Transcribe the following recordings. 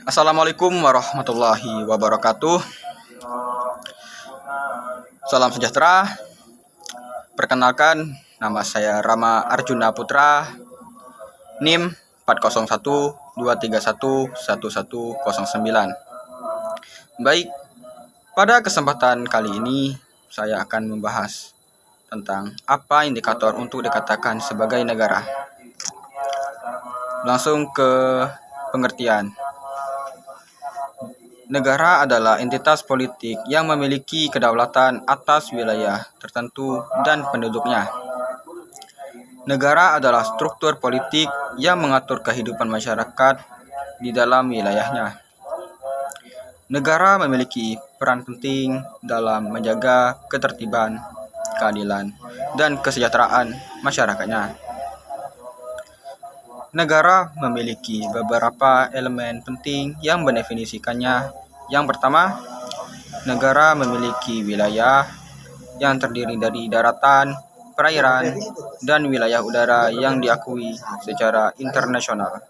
Assalamualaikum warahmatullahi wabarakatuh. Salam sejahtera. Perkenalkan, nama saya Rama Arjuna Putra, NIM 40123111109. Baik, pada kesempatan kali ini saya akan membahas tentang apa indikator untuk dikatakan sebagai negara. Langsung ke pengertian. Negara adalah entitas politik yang memiliki kedaulatan atas wilayah tertentu dan penduduknya. Negara adalah struktur politik yang mengatur kehidupan masyarakat di dalam wilayahnya. Negara memiliki peran penting dalam menjaga ketertiban, keadilan, dan kesejahteraan masyarakatnya. Negara memiliki beberapa elemen penting yang mendefinisikannya. Yang pertama, negara memiliki wilayah yang terdiri dari daratan, perairan, dan wilayah udara yang diakui secara internasional.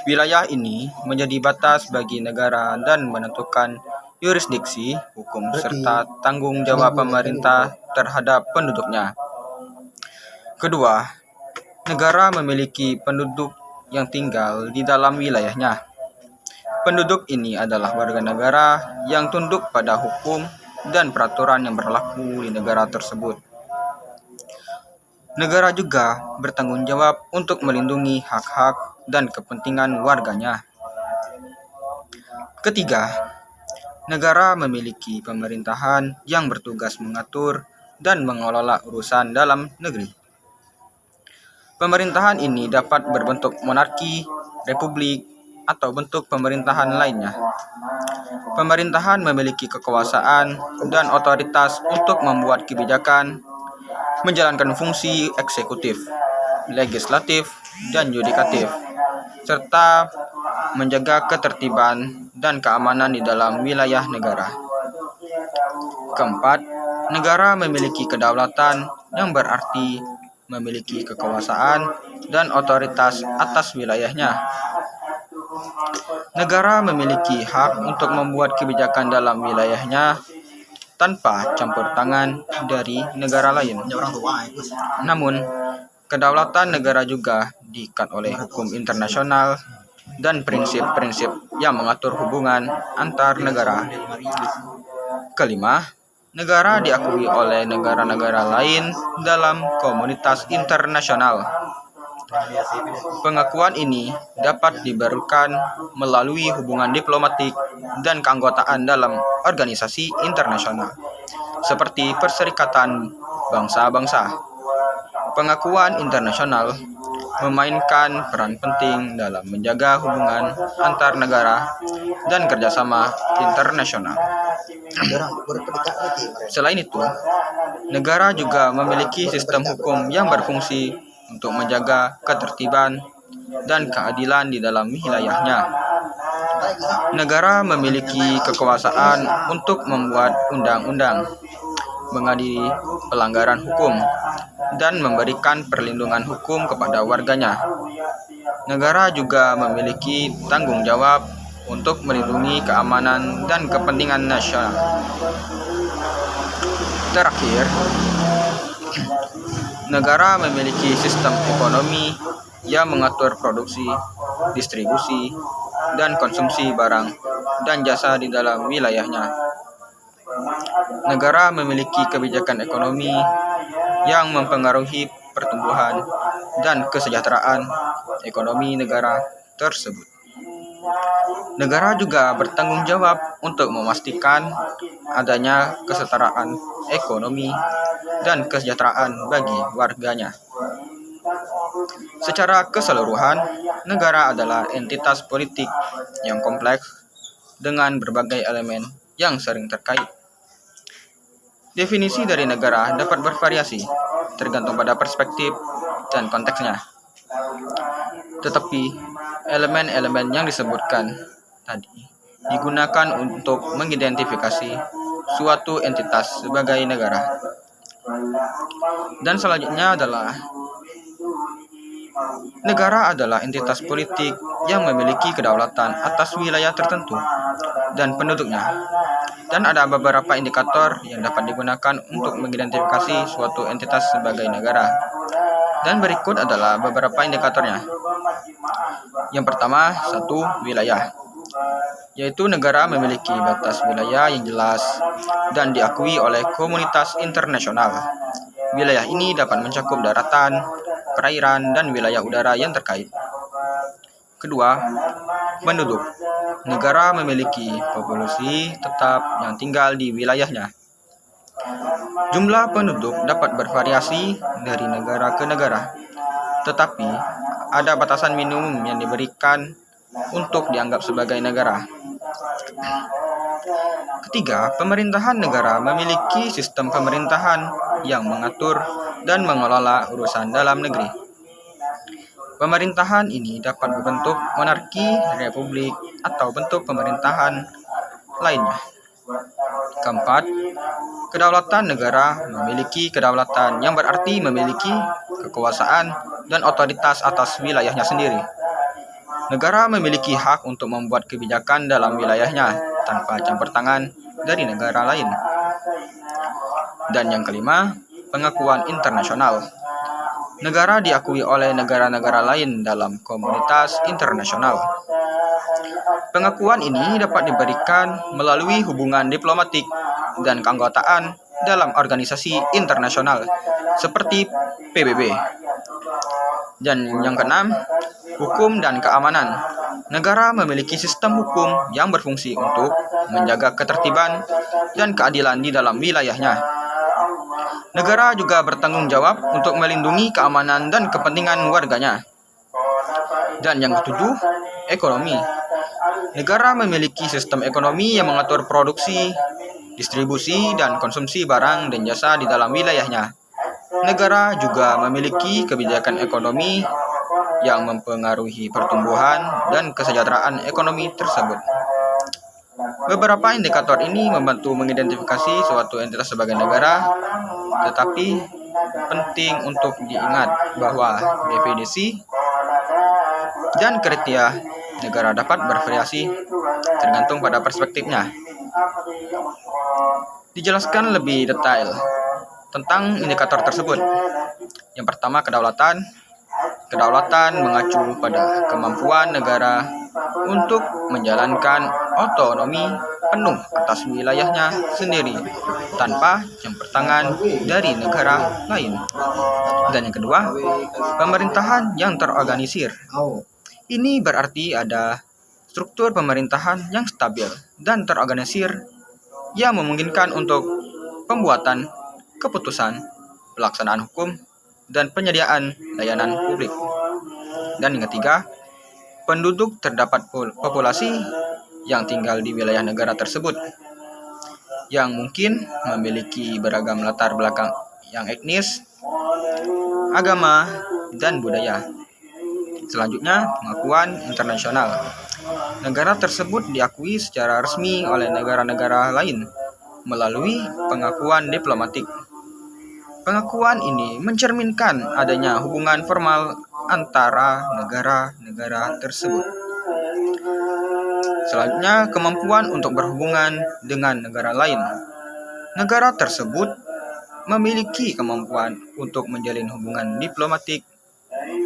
Wilayah ini menjadi batas bagi negara dan menentukan yurisdiksi, hukum, serta tanggung jawab pemerintah terhadap penduduknya. Kedua, negara memiliki penduduk yang tinggal di dalam wilayahnya. Penduduk ini adalah warga negara yang tunduk pada hukum dan peraturan yang berlaku di negara tersebut. Negara juga bertanggung jawab untuk melindungi hak-hak dan kepentingan warganya. Ketiga, negara memiliki pemerintahan yang bertugas mengatur dan mengelola urusan dalam negeri. Pemerintahan ini dapat berbentuk monarki, republik, atau bentuk pemerintahan lainnya. Pemerintahan memiliki kekuasaan dan otoritas untuk membuat kebijakan, menjalankan fungsi eksekutif, legislatif, dan yudikatif, serta menjaga ketertiban dan keamanan di dalam wilayah negara. Keempat, negara memiliki kedaulatan yang berarti memiliki kekuasaan dan otoritas atas wilayahnya. Negara memiliki hak untuk membuat kebijakan dalam wilayahnya tanpa campur tangan dari negara lain. Namun, kedaulatan negara juga diikat oleh hukum internasional dan prinsip-prinsip yang mengatur hubungan antar negara. Kelima, negara diakui oleh negara-negara lain dalam komunitas internasional. Pengakuan ini dapat diberikan melalui hubungan diplomatik dan keanggotaan dalam organisasi internasional, seperti Perserikatan Bangsa-Bangsa. Pengakuan internasional memainkan peran penting dalam menjaga hubungan antar negara dan kerjasama internasional. Selain itu, negara juga memiliki sistem hukum yang berfungsi untuk menjaga ketertiban dan keadilan di dalam wilayahnya. Negara memiliki kekuasaan untuk membuat undang-undang, mengadili pelanggaran hukum, dan memberikan perlindungan hukum kepada warganya. Negara juga memiliki tanggung jawab untuk melindungi keamanan dan kepentingan nasional. Terakhir, negara memiliki sistem ekonomi yang mengatur produksi, distribusi, dan konsumsi barang dan jasa di dalam wilayahnya. Negara memiliki kebijakan ekonomi yang mempengaruhi pertumbuhan dan kesejahteraan ekonomi negara tersebut. Negara juga bertanggung jawab untuk memastikan adanya kesetaraan ekonomi dan kesejahteraan bagi warganya. Secara keseluruhan, negara adalah entitas politik yang kompleks dengan berbagai elemen yang sering terkait. Definisi dari negara dapat bervariasi tergantung pada perspektif dan konteksnya. Tetapi, elemen-elemen yang disebutkan tadi digunakan untuk mengidentifikasi suatu entitas sebagai negara. Dan selanjutnya adalah Negara adalah entitas politik yang memiliki kedaulatan atas wilayah tertentu dan penduduknya. Dan ada beberapa indikator yang dapat digunakan untuk mengidentifikasi suatu entitas sebagai negara. Dan berikut adalah beberapa indikatornya. Yang pertama, satu, wilayah. Yaitu negara memiliki batas wilayah yang jelas dan diakui oleh komunitas internasional. Wilayah ini dapat mencakup daratan, perairan, dan wilayah udara yang terkait. Kedua, penduduk. Negara memiliki populasi tetap yang tinggal di wilayahnya. Jumlah penduduk dapat bervariasi dari negara ke negara, tetapi ada batasan minimum yang diberikan untuk dianggap sebagai negara. Ketiga, pemerintahan negara memiliki sistem pemerintahan yang mengatur dan mengelola urusan dalam negeri. Pemerintahan ini dapat berbentuk monarki, republik, atau bentuk pemerintahan lainnya. Keempat, kedaulatan negara memiliki kedaulatan yang berarti memiliki kekuasaan dan otoritas atas wilayahnya sendiri. Negara memiliki hak untuk membuat kebijakan dalam wilayahnya tanpa campur tangan dari negara lain. Dan yang kelima, pengakuan internasional. Negara diakui oleh negara-negara lain dalam komunitas internasional. Pengakuan ini dapat diberikan melalui hubungan diplomatik dan keanggotaan dalam organisasi internasional seperti PBB. Dan yang keenam, hukum dan keamanan. Negara memiliki sistem hukum yang berfungsi untuk menjaga ketertiban dan keadilan di dalam wilayahnya. Negara juga bertanggung jawab untuk melindungi keamanan dan kepentingan warganya. Dan yang ketujuh, ekonomi. Negara memiliki sistem ekonomi yang mengatur produksi, distribusi, dan konsumsi barang dan jasa di dalam wilayahnya. Negara juga memiliki kebijakan ekonomi yang mempengaruhi pertumbuhan dan kesejahteraan ekonomi tersebut. Beberapa indikator ini membantu mengidentifikasi suatu entitas sebagai negara, tetapi penting untuk diingat bahwa definisi dan kriteria negara dapat bervariasi tergantung pada perspektifnya. Dijelaskan lebih detail tentang indikator tersebut. Yang pertama, kedaulatan. Kedaulatan mengacu pada kemampuan negara untuk menjalankan otonomi penuh atas wilayahnya sendiri tanpa campur tangan dari negara lain. Dan yang kedua, pemerintahan yang terorganisir. Ini berarti ada struktur pemerintahan yang stabil dan terorganisir yang memungkinkan untuk pembuatan keputusan, pelaksanaan hukum, dan penyediaan layanan publik. Dan yang ketiga, penduduk terdapat populasi yang tinggal di wilayah negara tersebut, yang mungkin memiliki beragam latar belakang yang etnis, agama, dan budaya. Selanjutnya, pengakuan internasional. Negara tersebut diakui secara resmi oleh negara-negara lain melalui pengakuan diplomatik. Pengakuan ini mencerminkan adanya hubungan formal antara negara-negara tersebut. Selanjutnya, kemampuan untuk berhubungan dengan negara lain. Negara tersebut memiliki kemampuan untuk menjalin hubungan diplomatik,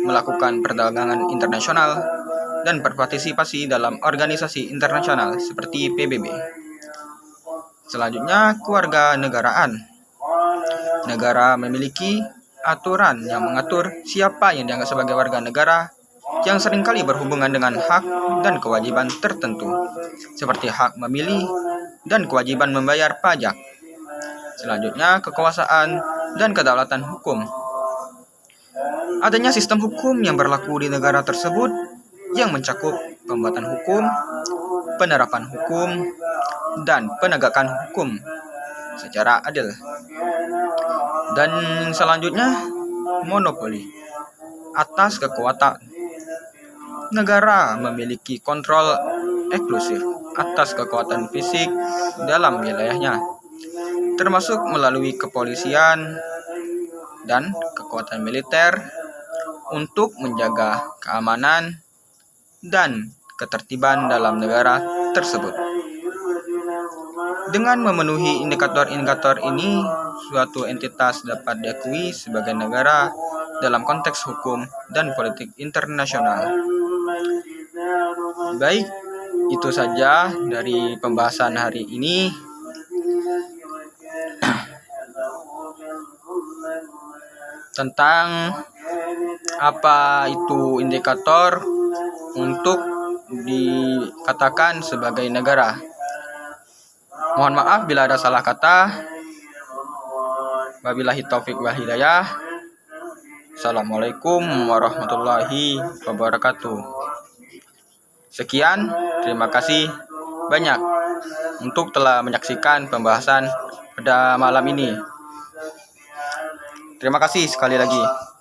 melakukan perdagangan internasional, dan berpartisipasi dalam organisasi internasional seperti PBB. Selanjutnya, kewarganegaraan. Negara memiliki aturan yang mengatur siapa yang dianggap sebagai warga negara yang seringkali berhubungan dengan hak dan kewajiban tertentu, seperti hak memilih dan kewajiban membayar pajak. Selanjutnya, kekuasaan dan kedaulatan hukum. Adanya sistem hukum yang berlaku di negara tersebut yang mencakup pembuatan hukum, penerapan hukum, dan penegakan hukum secara adil. Dan selanjutnya, monopoli atas kekuatan. Negara memiliki kontrol eksklusif atas kekuatan fisik dalam wilayahnya, termasuk melalui kepolisian dan kekuatan militer untuk menjaga keamanan dan ketertiban dalam negara tersebut. Dengan memenuhi indikator-indikator ini, suatu entitas dapat diakui sebagai negara dalam konteks hukum dan politik internasional. Baik, itu saja dari pembahasan hari ini. Tentang apa itu indikator untuk dikatakan sebagai negara. Mohon maaf bila ada salah kata. Wabillahi taufik wal hidayah. Assalamualaikum warahmatullahi wabarakatuh. Sekian, terima kasih banyak untuk telah menyaksikan pembahasan pada malam ini. Terima kasih sekali lagi.